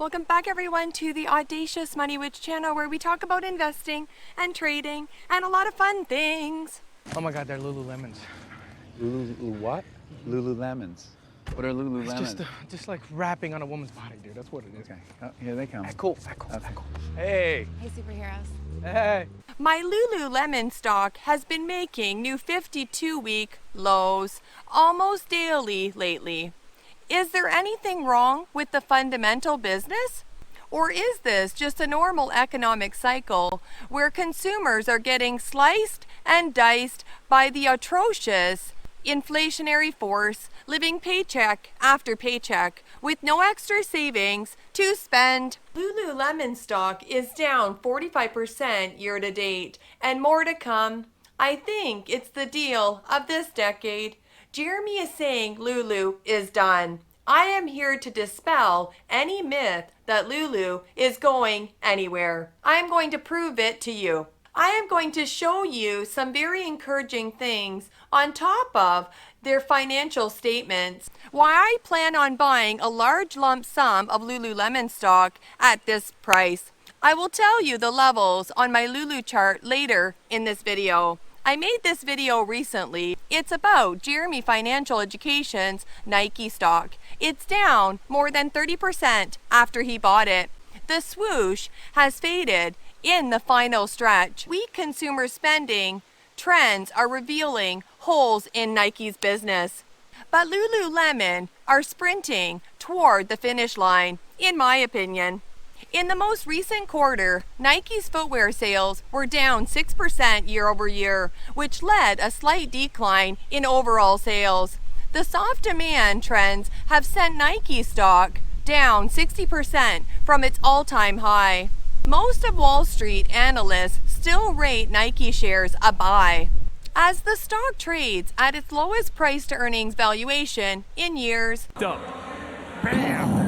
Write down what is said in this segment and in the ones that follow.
Welcome back everyone to the Audacious Money Witch channel where we talk about investing and trading and a lot of fun things. Oh my God, they're Lululemons. What? Lululemons. What are Lululemons? It's just like wrapping on a woman's body, dude. That's what it is. Okay. Oh, here they come. Cool. Hey. Hey superheroes. Hey. My Lululemon stock has been making new 52-week lows almost daily lately. Is there anything wrong with the fundamental business? Or is this just a normal economic cycle where consumers are getting sliced and diced by the atrocious inflationary force, living paycheck after paycheck with no extra savings to spend? Lululemon stock is down 45% year to date and more to come. I think it's the deal of this decade. Jeremy is saying Lulu is done. I am here to dispel any myth that Lulu is going anywhere. I am going to prove it to you. I am going to show you some very encouraging things on top of their financial statements. Why I plan on buying a large lump sum of Lululemon stock at this price. I will tell you the levels on my Lulu chart later in this video. I made this video recently. It's about Jeremy Financial Education's Nike stock. It's down more than 30% after he bought it. The swoosh has faded in the final stretch. Weak consumer spending trends are revealing holes in Nike's business. But Lululemon are sprinting toward the finish line, in my opinion. In the most recent quarter, Nike's footwear sales were down 6% year over year, which led a slight decline in overall sales. The soft demand trends have sent Nike stock down 60% from its all-time high. Most of Wall Street analysts still rate Nike shares a buy, as the stock trades at its lowest price to earnings valuation in years. Dump. Bam!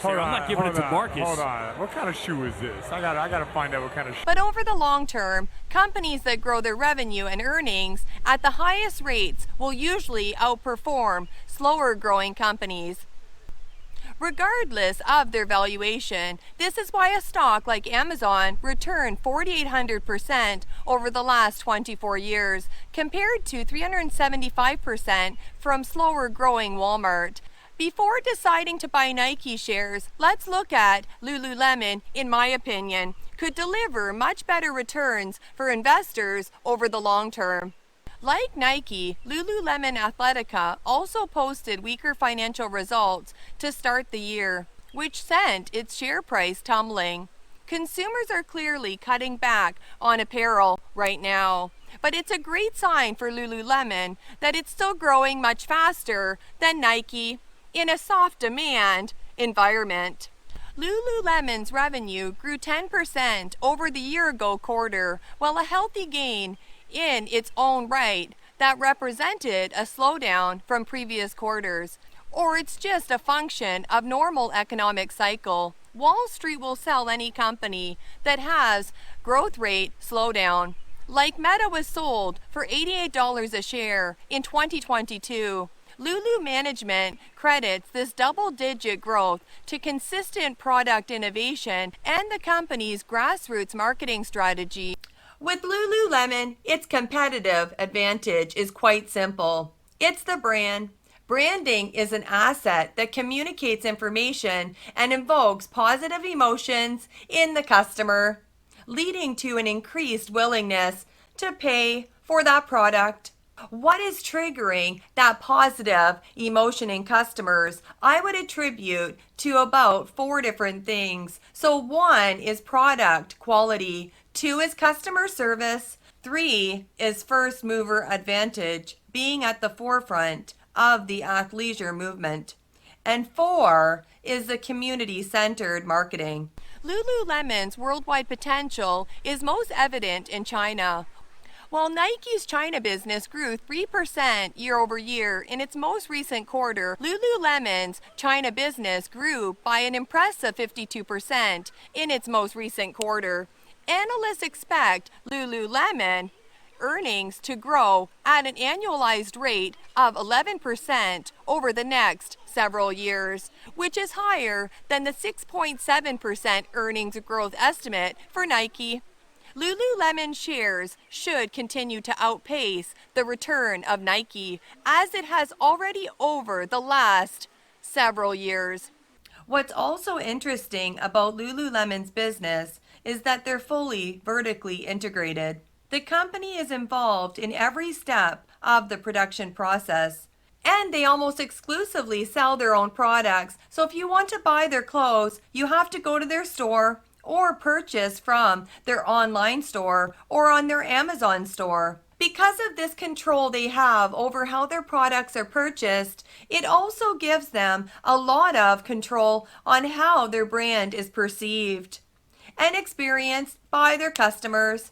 I'm not giving it to Marcus. Hold on. What kind of shoe is this? I gotta find out what kind of shoe. But over the long term, companies that grow their revenue and earnings at the highest rates will usually outperform slower growing companies. Regardless of their valuation, this is why a stock like Amazon returned 4,800% over the last 24 years, compared to 375% from slower growing Walmart. Before deciding to buy Nike shares, let's look at Lululemon, in my opinion, could deliver much better returns for investors over the long term. Like Nike, Lululemon Athletica also posted weaker financial results to start the year, which sent its share price tumbling. Consumers are clearly cutting back on apparel right now, but it's a great sign for Lululemon that it's still growing much faster than Nike in a soft demand environment. Lululemon's revenue grew 10% over the year-ago quarter, while a healthy gain in its own right that represented a slowdown from previous quarters. Or it's just a function of normal economic cycle. Wall Street will sell any company that has growth rate slowdown. Like Meta was sold for $88 a share in 2022. Lulu management credits this double-digit growth to consistent product innovation and the company's grassroots marketing strategy. With Lululemon, its competitive advantage is quite simple. It's the brand. Branding is an asset that communicates information and invokes positive emotions in the customer, leading to an increased willingness to pay for that product. What is triggering that positive emotion in customers? I would attribute to about 4 different things. So 1 is product quality, 2 is customer service, 3 is first mover advantage, being at the forefront of the athleisure movement, and 4 is the community-centered marketing. Lululemon's worldwide potential is most evident in China. While Nike's China business grew 3% year over year in its most recent quarter, Lululemon's China business grew by an impressive 52% in its most recent quarter. Analysts expect Lululemon earnings to grow at an annualized rate of 11% over the next several years, which is higher than the 6.7% earnings growth estimate for Nike. Lululemon shares should continue to outpace the return of Nike, as it has already over the last several years. What's also interesting about Lululemon's business is that they're fully vertically integrated. The company is involved in every step of the production process, and they almost exclusively sell their own products. So if you want to buy their clothes, you have to go to their store or purchase from their online store or on their Amazon store. Because of this control they have over how their products are purchased, it also gives them a lot of control on how their brand is perceived and experienced by their customers.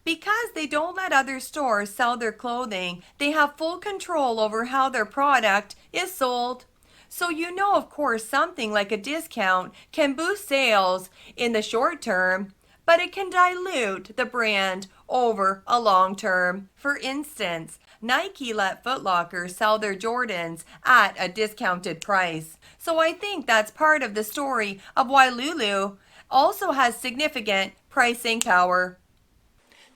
Because they don't let other stores sell their clothing, they have full control over how their product is sold. So you know, of course, something like a discount can boost sales in the short term, but it can dilute the brand over a long term. For instance, Nike let Foot Locker sell their Jordans at a discounted price. So I think that's part of the story of why Lulu also has significant pricing power.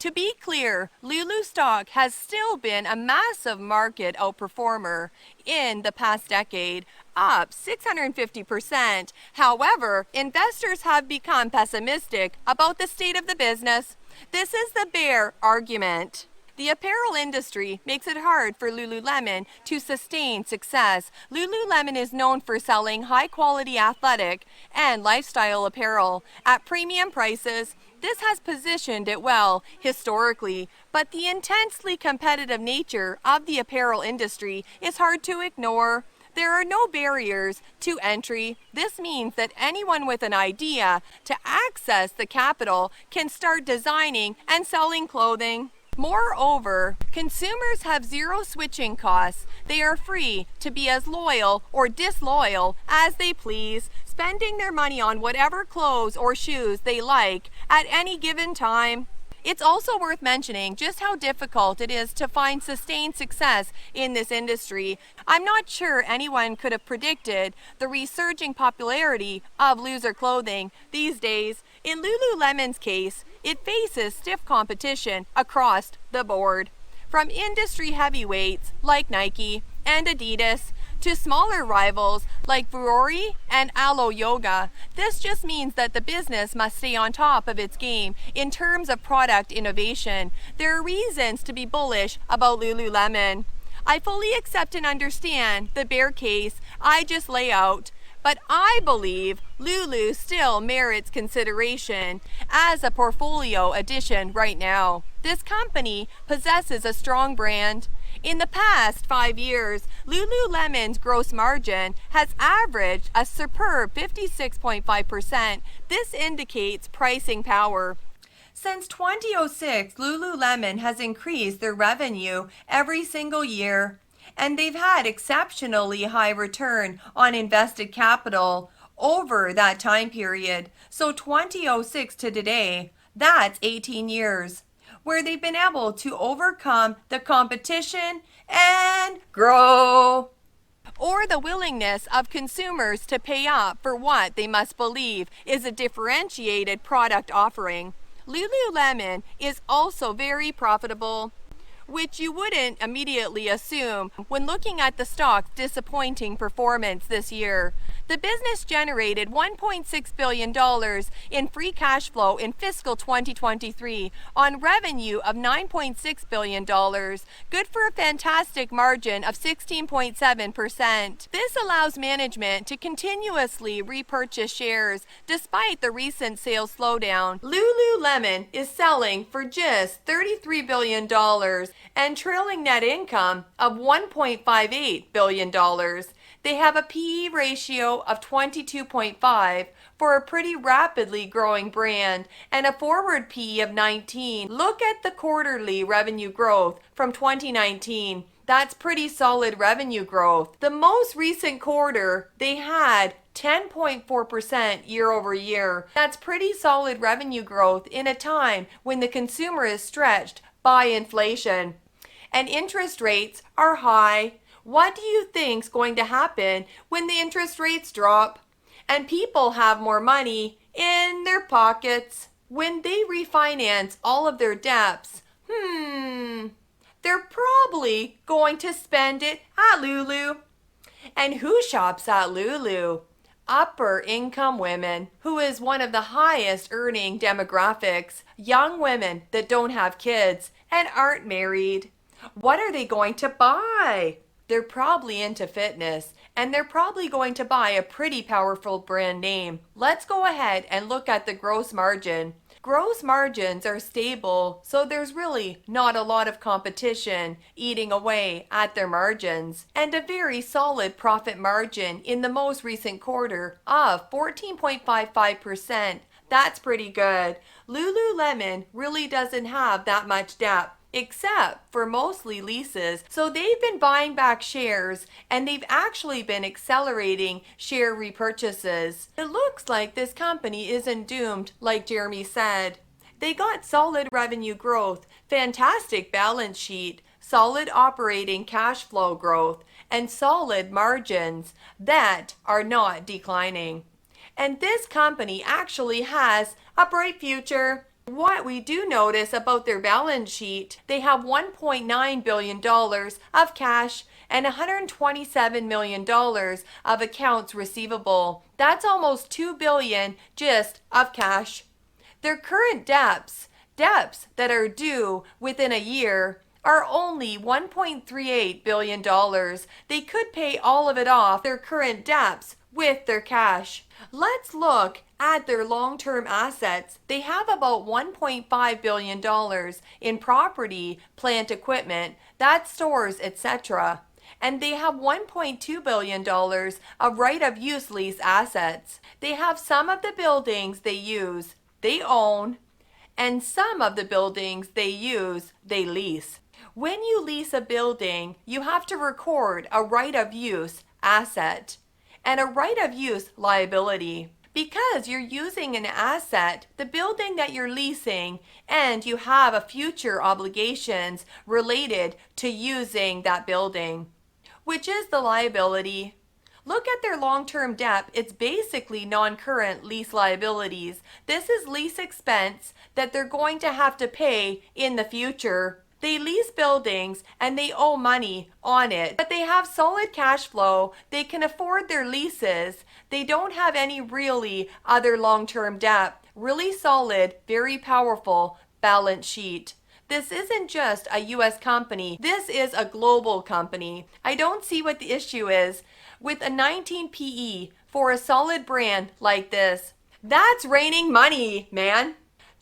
To be clear, Lulu stock has still been a massive market outperformer in the past decade, up 650%. However, investors have become pessimistic about the state of the business. This is the bear argument. The apparel industry makes it hard for Lululemon to sustain success. Lululemon is known for selling high-quality athletic and lifestyle apparel at premium prices. This has positioned it well historically, but the intensely competitive nature of the apparel industry is hard to ignore. There are no barriers to entry. This means that anyone with an idea to access the capital can start designing and selling clothing. Moreover, consumers have zero switching costs. They are free to be as loyal or disloyal as they please, spending their money on whatever clothes or shoes they like at any given time. It's also worth mentioning just how difficult it is to find sustained success in this industry. I'm not sure anyone could have predicted the resurging popularity of loser clothing these days. In Lululemon's case, it faces stiff competition across the board, from industry heavyweights like Nike and Adidas to smaller rivals like Vuori and Alo Yoga. This just means that the business must stay on top of its game in terms of product innovation. There are reasons to be bullish about Lululemon. I fully accept and understand the bear case I just lay out, but I believe Lulu still merits consideration as a portfolio addition right now. This company possesses a strong brand. In the past 5 years, Lululemon's gross margin has averaged a superb 56.5%. This indicates pricing power. Since 2006, Lululemon has increased their revenue every single year, and they've had exceptionally high return on invested capital over that time period. So 2006 to today, that's 18 years, where they've been able to overcome the competition and grow. Or the willingness of consumers to pay up for what they must believe is a differentiated product offering. Lululemon is also very profitable, which you wouldn't immediately assume when looking at the stock's disappointing performance this year. The business generated $1.6 billion in free cash flow in fiscal 2023 on revenue of $9.6 billion, good for a fantastic margin of 16.7%. This allows management to continuously repurchase shares despite the recent sales slowdown. Lululemon is selling for just $33 billion and trailing net income of $1.58 billion. They have a PE ratio of 22.5 for a pretty rapidly growing brand and a forward PE of 19. Look at the quarterly revenue growth from 2019. That's pretty solid revenue growth. The most recent quarter, they had 10.4% year over year. That's pretty solid revenue growth in a time when the consumer is stretched by inflation. And interest rates are high. What do you think's going to happen when the interest rates drop and people have more money in their pockets? When they refinance all of their debts, they're probably going to spend it at Lulu. And who shops at Lulu? Upper income women, who is one of the highest earning demographics, young women that don't have kids and aren't married. What are they going to buy? They're probably into fitness, and they're probably going to buy a pretty powerful brand name. Let's go ahead and look at the gross margin. Gross margins are stable, so there's really not a lot of competition eating away at their margins, and a very solid profit margin in the most recent quarter of 14.55%. That's pretty good. Lululemon really doesn't have that much debt, except for mostly leases. So they've been buying back shares, and they've actually been accelerating share repurchases. It looks like this company isn't doomed, like Jeremy said. They got solid revenue growth, fantastic balance sheet, solid operating cash flow growth, and solid margins that are not declining. And this company actually has a bright future. What we do notice about their balance sheet, they have $1.9 billion of cash and $127 million of accounts receivable. That's almost $2 billion just of cash. Their current debts that are due within a year, are only $1.38 billion. They could pay all of it off, their current debts, with their cash. Let's look at their long-term assets. They have about $1.5 billion in property, plant equipment, that's stores, etc. And they have $1.2 billion of right-of-use lease assets. They have some of the buildings they own, and some of the buildings they lease. When you lease a building, you have to record a right-of-use asset and a right-of-use liability. Because you're using an asset, the building that you're leasing, and you have a future obligations related to using that building, which is the liability. Look at their long-term debt. It's basically non-current lease liabilities. This is lease expense that they're going to have to pay in the future. They lease buildings and they owe money on it, but they have solid cash flow. They can afford their leases. They don't have any really other long-term debt. Really solid, very powerful balance sheet. This isn't just a US company. This is a global company. I don't see what the issue is with a 19 PE for a solid brand like this. That's raining money, man.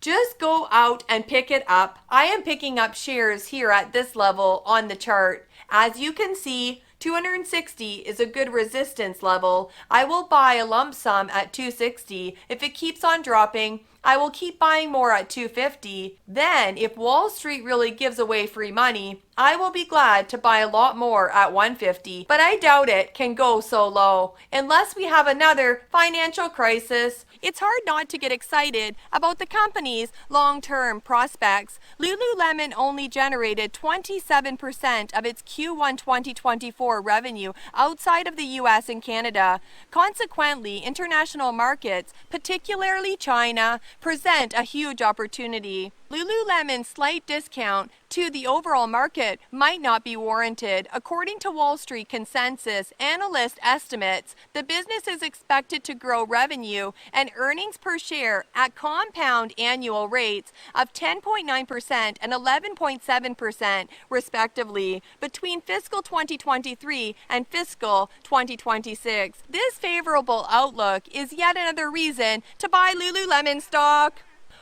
Just go out and pick it up. I am picking up shares here at this level on the chart. As you can see, 260 is a good resistance level. I will buy a lump sum at 260. If it keeps on dropping, I will keep buying more at 250. Then, if Wall Street really gives away free money, I will be glad to buy a lot more at 150. But I doubt it can go so low, unless we have another financial crisis. It's hard not to get excited about the company's long-term prospects. Lululemon only generated 27% of its Q1 2024 revenue outside of the US and Canada. Consequently, international markets, particularly China, present a huge opportunity. Lululemon's slight discount to the overall market might not be warranted. According to Wall Street consensus analyst estimates, the business is expected to grow revenue and earnings per share at compound annual rates of 10.9% and 11.7% respectively between fiscal 2023 and fiscal 2026. This favorable outlook is yet another reason to buy Lululemon stock.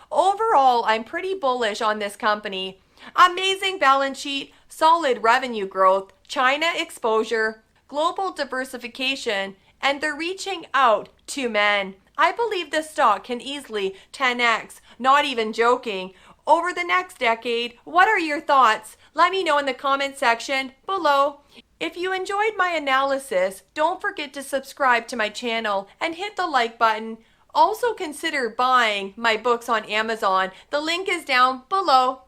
Overall, I'm pretty bullish on this company. Amazing balance sheet, solid revenue growth, China exposure, global diversification, and they're reaching out to men. I believe this stock can easily 10x, not even joking, over the next decade. What are your thoughts? Let me know in the comment section below. If you enjoyed my analysis, don't forget to subscribe to my channel and hit the like button. Also consider buying my books on Amazon. The link is down below.